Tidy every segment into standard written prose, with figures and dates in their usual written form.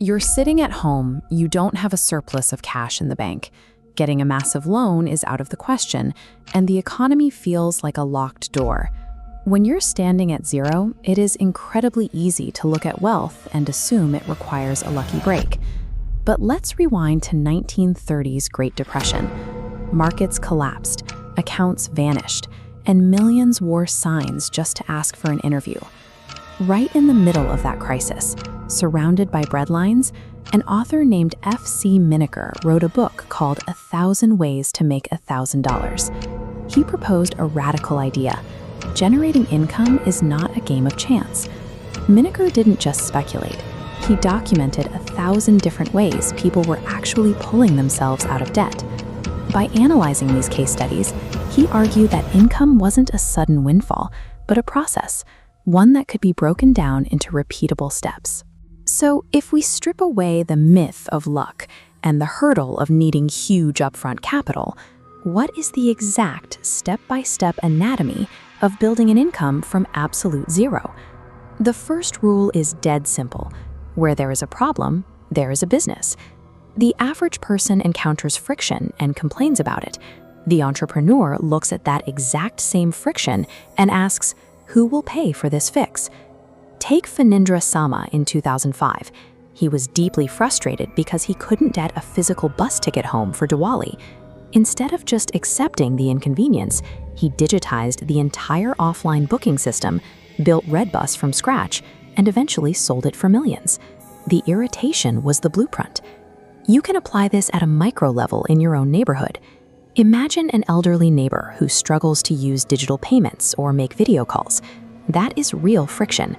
You're sitting at home, you don't have a surplus of cash in the bank. Getting a massive loan is out of the question, and the economy feels like a locked door. When you're standing at zero, it is incredibly easy to look at wealth and assume it requires a lucky break. But let's rewind to 1930s Great Depression. Markets collapsed, accounts vanished, and millions wore signs just to ask for an interview. Right in the middle of that crisis, surrounded by breadlines, an author named F.C. Miniker wrote a book called 1,000 Ways to Make $1,000. He proposed a radical idea. Generating income is not a game of chance. Miniker didn't just speculate. He documented 1,000 different ways people were actually pulling themselves out of debt. By analyzing these case studies, he argued that income wasn't a sudden windfall, but a process, one that could be broken down into repeatable steps. So if we strip away the myth of luck and the hurdle of needing huge upfront capital, what is the exact step-by-step anatomy of building an income from absolute zero? The first rule is dead simple. Where there is a problem, there is a business. The average person encounters friction and complains about it. The entrepreneur looks at that exact same friction and asks, who will pay for this fix? Take Phanindra Sama in 2005. He was deeply frustrated because he couldn't get a physical bus ticket home for Diwali. Instead of just accepting the inconvenience, he digitized the entire offline booking system, built Redbus from scratch, and eventually sold it for millions. The irritation was the blueprint. You can apply this at a micro level in your own neighborhood. Imagine an elderly neighbor who struggles to use digital payments or make video calls. That is real friction.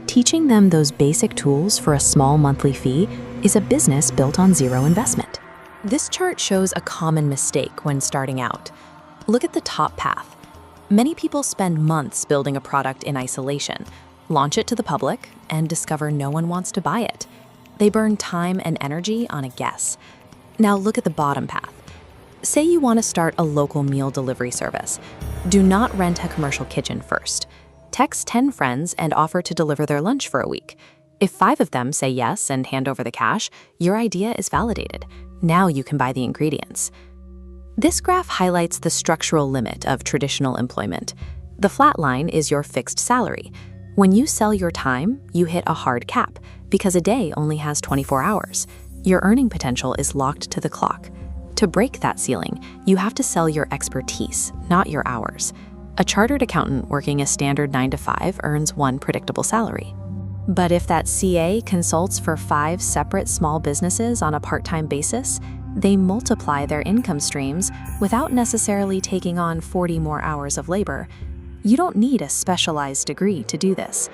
Teaching them those basic tools for a small monthly fee is a business built on zero investment. This chart shows a common mistake when starting out. Look at the top path. Many people spend months building a product in isolation, launch it to the public, and discover no one wants to buy it. They burn time and energy on a guess. Now look at the bottom path. Say you want to start a local meal delivery service. Do not rent a commercial kitchen first. Text 10 friends and offer to deliver their lunch for a week. If 5 of them say yes and hand over the cash, your idea is validated. Now you can buy the ingredients. This graph highlights the structural limit of traditional employment. The flat line is your fixed salary. When you sell your time, you hit a hard cap because a day only has 24 hours. Your earning potential is locked to the clock. To break that ceiling, you have to sell your expertise, not your hours. A chartered accountant working a standard 9-to-5 earns one predictable salary. But if that CA consults for 5 separate small businesses on a part-time basis, they multiply their income streams without necessarily taking on 40 more hours of labor. You don't need a specialized degree to do this.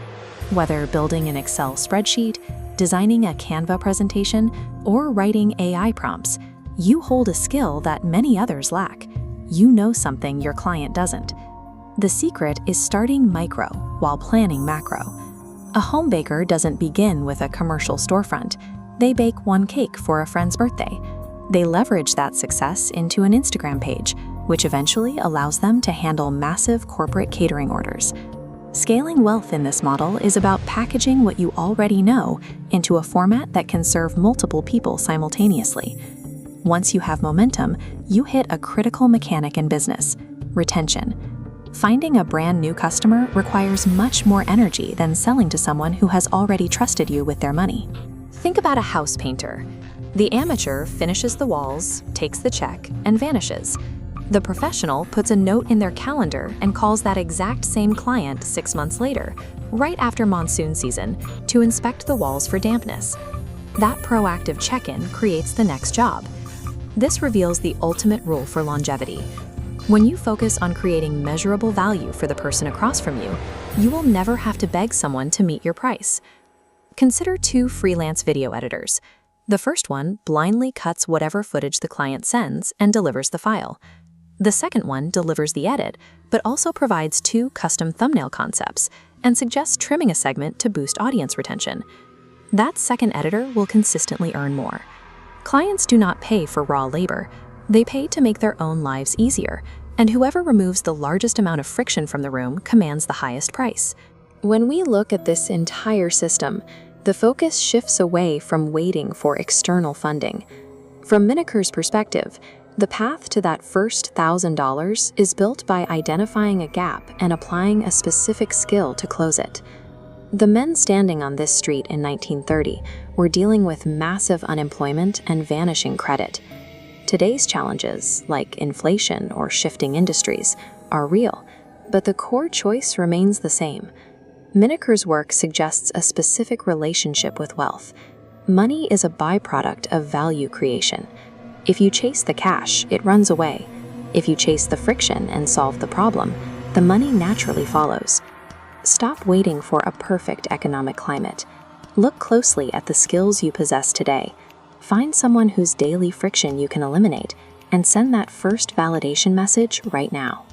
Whether building an Excel spreadsheet, designing a Canva presentation, or writing AI prompts, you hold a skill that many others lack. You know something your client doesn't. The secret is starting micro while planning macro. A home baker doesn't begin with a commercial storefront. They bake one cake for a friend's birthday. They leverage that success into an Instagram page, which eventually allows them to handle massive corporate catering orders. Scaling wealth in this model is about packaging what you already know into a format that can serve multiple people simultaneously. Once you have momentum, you hit a critical mechanic in business: retention. Finding a brand new customer requires much more energy than selling to someone who has already trusted you with their money. Think about a house painter. The amateur finishes the walls, takes the check, and vanishes. The professional puts a note in their calendar and calls that exact same client 6 months later, right after monsoon season, to inspect the walls for dampness. That proactive check-in creates the next job. This reveals the ultimate rule for longevity. When you focus on creating measurable value for the person across from you, you will never have to beg someone to meet your price. Consider 2 freelance video editors. The first one blindly cuts whatever footage the client sends and delivers the file. The second one delivers the edit, but also provides 2 custom thumbnail concepts and suggests trimming a segment to boost audience retention. That second editor will consistently earn more. Clients do not pay for raw labor. They pay to make their own lives easier, and whoever removes the largest amount of friction from the room commands the highest price. When we look at this entire system, The focus shifts away from waiting for external funding. From Miniker's perspective, the path to that first $1,000 is built by identifying a gap and applying a specific skill to close it. The men standing on this street in 1930 were dealing with massive unemployment and vanishing credit. Today's challenges, like inflation or shifting industries, are real, but the core choice remains the same. Miniker's work suggests a specific relationship with wealth. Money is a byproduct of value creation. If you chase the cash, it runs away. If you chase the friction and solve the problem, the money naturally follows. Stop waiting for a perfect economic climate. Look closely at the skills you possess today. Find someone whose daily friction you can eliminate, and send that first validation message right now.